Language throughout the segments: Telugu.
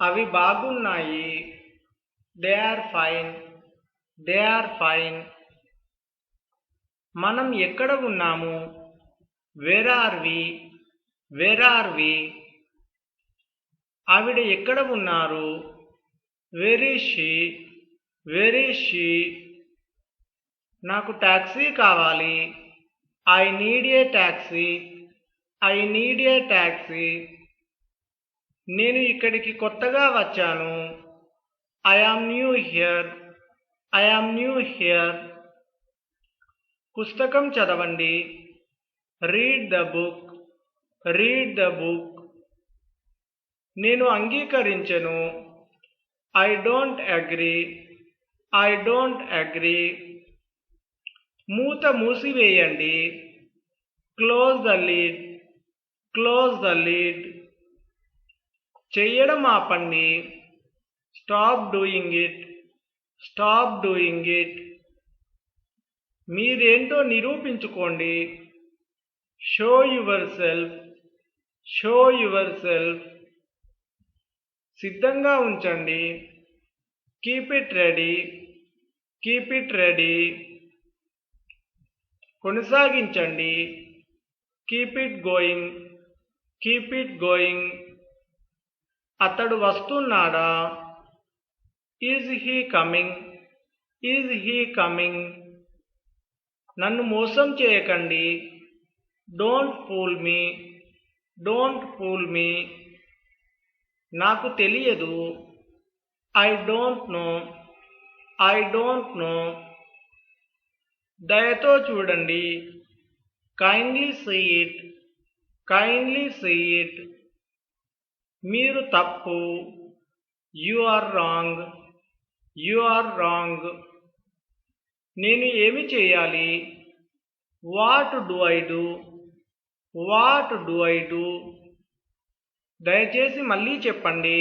అవి బాగున్నాయి. They are fine. They are fine. మనం ఎక్కడ ఉన్నాము? Where are we? Where are we? ఆవిడ ఎక్కడ ఉన్నారు? Where is she? Where is she? నాకు టాక్సీ కావాలి. I need a taxi. I need a taxi. నేను ఇక్కడికి కొత్తగా వచ్చాను. I am new here. I am new here. పుస్తకం చదవండి. Read the book. Read the book. నేను అంగీకరించను. I don't agree. I don't agree. మూత మూసివేయండి. Close the lid. Close the lid. చెయ్యడం ఆపండి. Stop doing it. Stop doing it. మీరేంటో నిరూపించుకోండి. Show your self. Show your self. సిద్ధంగా ఉంచండి. Keep it ready. Keep it ready. కొనసాగించండి. Keep it going. Keep it going. అతడు వస్తున్నాడా? Is he coming? Is he coming? నన్ను మోసం చేయకండి. Don't fool me. Don't fool me. నాకు తెలియదు. I don't know. I don't know. దయతో చూడండి. Kindly see it. Kindly see it. మీరు తప్పు. You are wrong. You are wrong. నేను ఏమి చేయాలి? What do I do? What do I do? దయచేసి మళ్ళీ చెప్పండి.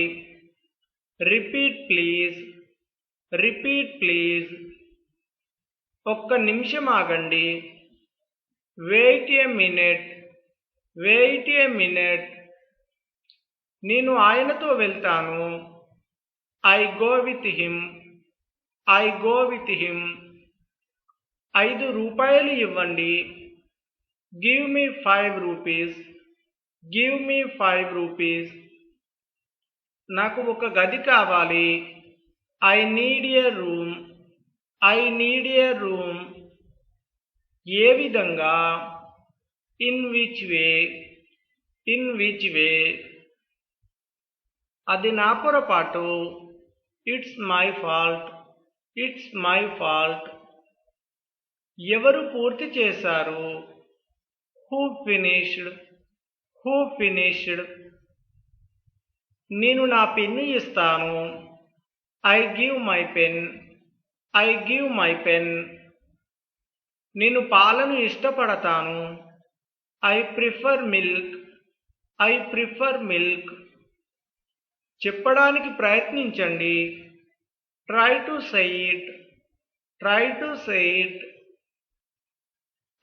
Repeat please. Repeat please. ఒక్క నిమిషం ఆగండి. Wait a minute. Wait a minute. నేను ఆయనతో వెళ్తాను. I go with him. I go with him. 5 రూపాయలు ఇవ్వండి. Give me 5 rupees. Give me 5 rupees. నాకు ఒక గది కావాలి. I need a room. I need a room. ఏ విధంగా? In which way. In which way. అది నా పొరపాటు. It's my fault. It's my fault. ఎవరు పూర్తి చేశారు? Who finished. Who finished. నేను నా పెన్ను ఇస్తాను. I give my pen. I give my pen. నేను పాలను ఇష్టపడతాను. I prefer milk. I prefer milk. చెప్పడానికి ప్రయత్నించండి. Try to say it. Try to say it.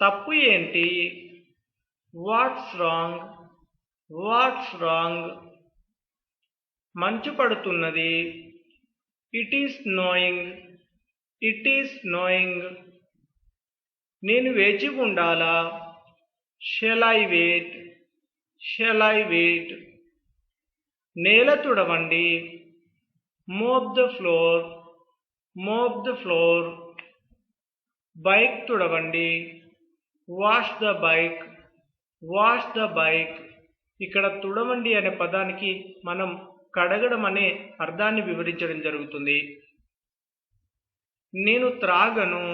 తప్పు ఏంటి? What's wrong. What's wrong. మంచు పడుతున్నది. It is snowing. It is snowing. నేను వేచి ఉండాలా? Shell I wait. Shall I wait. నేల తుడవండి. Mop the floor. Mop the floor. Bike తుడవండి. Wash the bike. Wash the bike. ఇక్కడ తుడవండి అనే పదానికి మనం కడగడం అనే అర్థాన్ని వివరించడం జరుగుతుంది. నేను త్రాగను.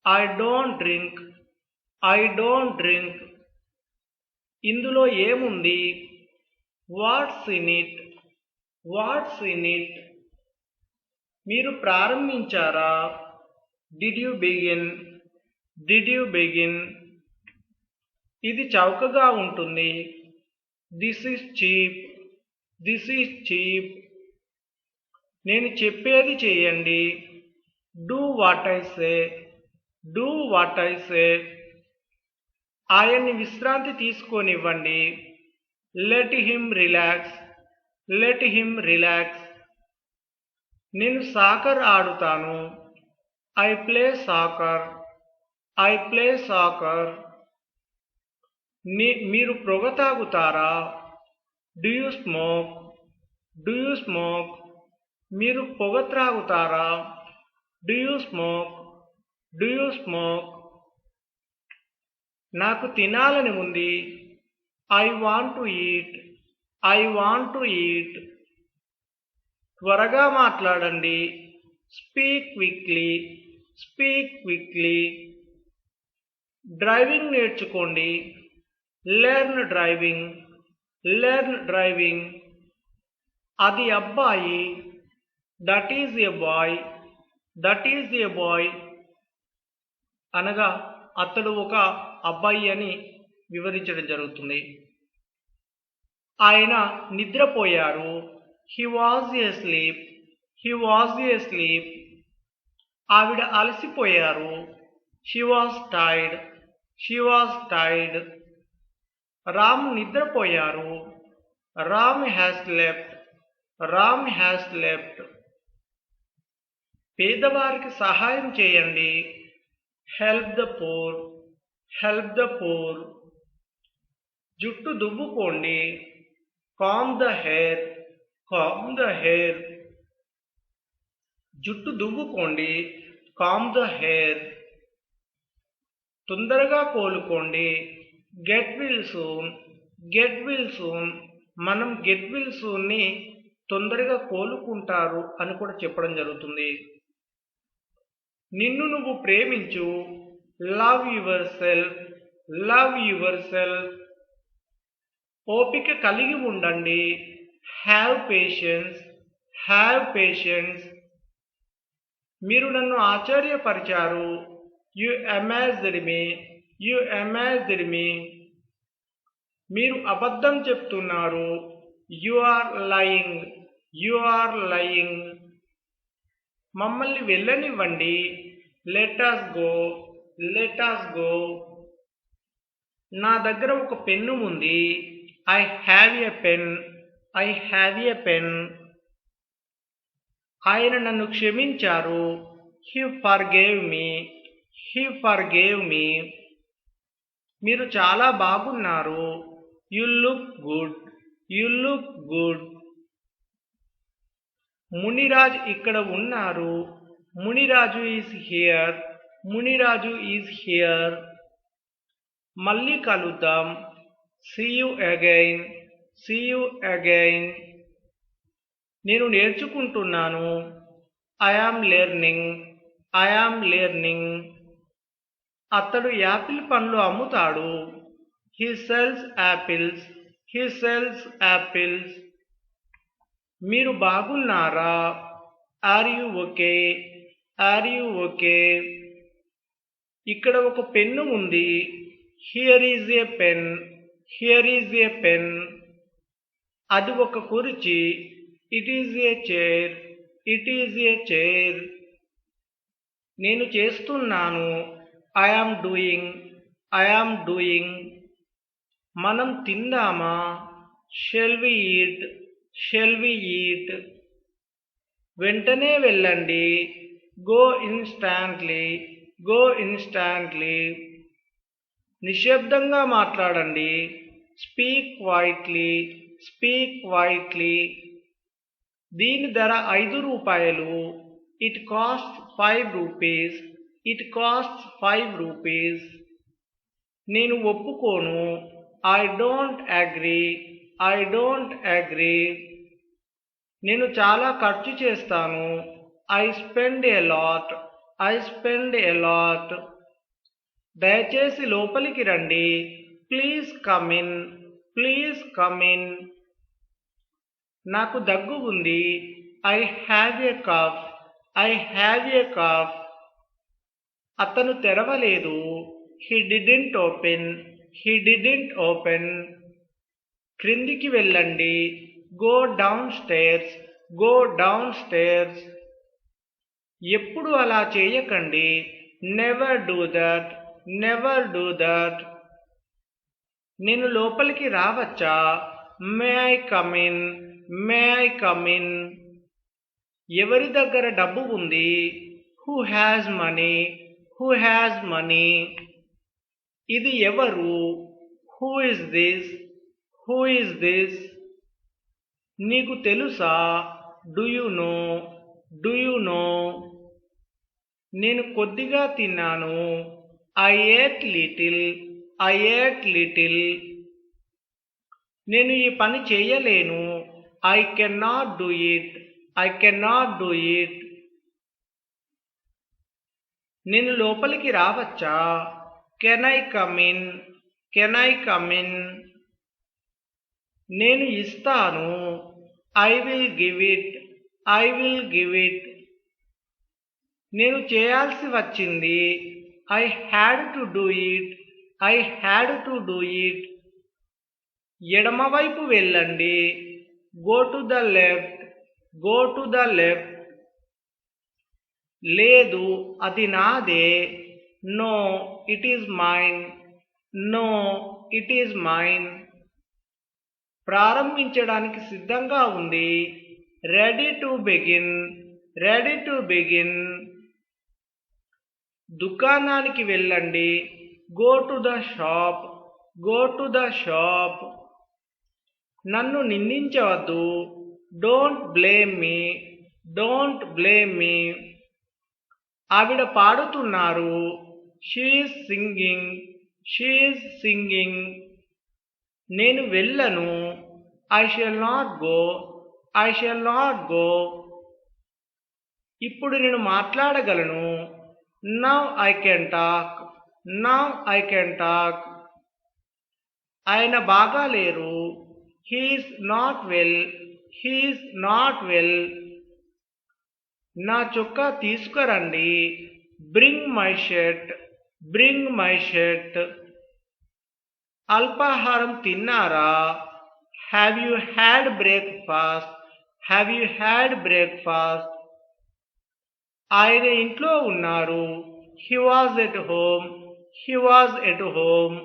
I don't drink. I don't drink. ఇందులో ఏముంది? What's in it. What's in it. మీరు ప్రారంభించారా? Did you begin. Did you begin. ఇది చౌకగా ఉంటుంది. This is cheap. This is cheap. నేను చెప్పేది చేయండి. Do what I say. Do what I say. ఆయన్ని విశ్రాంతి తీసుకోనివ్వండి. Let him relax. Let him relax. నేను సాకర్ ఆడుతాను. I play soccer. I play soccer. మీరు పొగ తాగుతారా? Do you smoke? Do you smoke? మీరు పొగ త్రాగుతారా? Do you smoke? Do you smoke? నాకు తినాలని ఉంది. I want to eat. I want to eat. త్వరగా మాట్లాడండి. Speak quickly. Speak quickly. Driving నేర్చుకోండి. Learn driving. Learn driving. అది అబ్బాయి. That is a boy. That is a boy. అనగా అతడు ఒక అబ్బాయి అని వివరించడం జరుగుతుంది. ఆయన నిద్రపోయారు. He was asleep. He was asleep. ఆవిడ అలసిపోయారు. She was tired. She was tired. Ram నిద్రపోయారు. Ram has slept. Ram has slept. పేదవారికి సహాయం చేయండి. Help the poor. Help the poor. జుట్టు దువ్వుకోండి. Comb the hair. Comb the hair. జుట్టు దువ్వుకోండి. Comb the hair. తొందరగా కోలుకోండి. Get well soon. Get well soon. మనం గెట్ విల్ సూన్ని తొందరగా కోలుకుంటారు అని కూడా చెప్పడం జరుగుతుంది. నిన్ను నువ్వు ప్రేమించు. Love your self. Love your self. ఓపిక కలిగి ఉండండి. Have patience. Have patience. మీరు నన్ను ఆశ్చర్యపరిచారు. You amazed me. You amazed me. మీరు అబద్ధం చెప్తున్నారు. You are lying. You are lying. మమ్మల్ని వెళ్ళనివ్వండి. Let us go. Let us go. నా దగ్గర ఒక పెన్ను ఉంది. I have a pen. I have a pen. ఆయన నన్ను క్షమించారు. He forgave me. He forgave me. మీరు చాలా బాగున్నారు. You look good. You look good. Muniraj ఇక్కడ ఉన్నారు. Muniraju is here. Muniraju is here. మళ్ళీ కలుద్దాం. See you again. See you again. నేను నేర్చుకుంటున్నాను. I am learning. I am learning. అతడు యాపిల్ పండ్లు అమ్ముతాడు. He sells apples. He sells apples. మీరు బాగున్నారా? Are you okay? Are you okay? ఇక్కడ ఒక పెన్ను ఉంది. Here is a pen. Here is a pen. అది ఒక కుర్చీ. It is a chair. It is a chair. నేను చేస్తున్నాను. I am doing. I am doing. మనం తిందామా? Shall we eat. Shall we eat. వెంటనే వెళ్ళండి. Go instantly. Go instantly. నిశ్శబ్దంగా మాట్లాడండి. Speak quietly. Speak quietly. దీని ధర 5 రూపాయలు. It cost 5 rupees. It cost 5 rupees. నేను ఒప్పుకోను. I don't agree. I don't agree. నేను చాలా ఖర్చు చేస్తాను. I spend a lot. I spend a lot. దయచేసి లోపలికి రండి. Please come in. Please come in. నాకు దగ్గు ఉంది. I have a cough. I have a cough. అతను తెరవలేదు. He didn't open. He didn't open. క్రిందికి వెళ్ళండి. Go down stairs. Go down stairs. ఎప్పుడు అలా చేయకండి. Never do that. Never do that. నేను లోపలికి రావచ్చా? May I come in, may I come in. ఎవరి దగ్గర డబ్బు ఉంది? Who has money, who has money. ఇది ఎవరు? Who is this, who is this. నీకు తెలుసా? Do you know, do you know. నేను కొద్దిగా తిన్నాను. I ate little, I ate little. నేను ఈ పని చేయలేను. I can not do it, I can not do it. నేను లోపలికి రావచ్చా? Can I come in, can I come in. నేను ఇస్తాను. I will give it, I will give it. నేను చేయాల్సి వచ్చింది. I had to do it, I had to do it. ఎడమవైపు వెళ్ళండి. Go to the left, go to the left. లేదు, అది నాదే. No, it is mine, no, it is mine. ప్రారంభించడానికి సిద్ధంగా ఉంది. Ready to begin, ready to begin. దుకాణానికి వెళ్ళండి. Go to the shop, go to the shop. నన్ను నిందించవద్దు. Don't blame me, don't blame me. ఆవిడ పాడుతున్నారు. She is singing, she is singing. నేను వెళ్ళను. I shall not go, I shall not go. ఇప్పుడు నేను మాట్లాడగలను. Now I can talk, now I can talk. ఆయన బాగాలేరు. He is not well, he is not well. నా చొక్కా తీసుకురండి. Bring my shirt, bring my shirt. అల్పాహారం తిన్నారా? Have you had breakfast, have you had breakfast. ఆయన ఇంట్లో ఉన్నారు. He was at home, he was at home.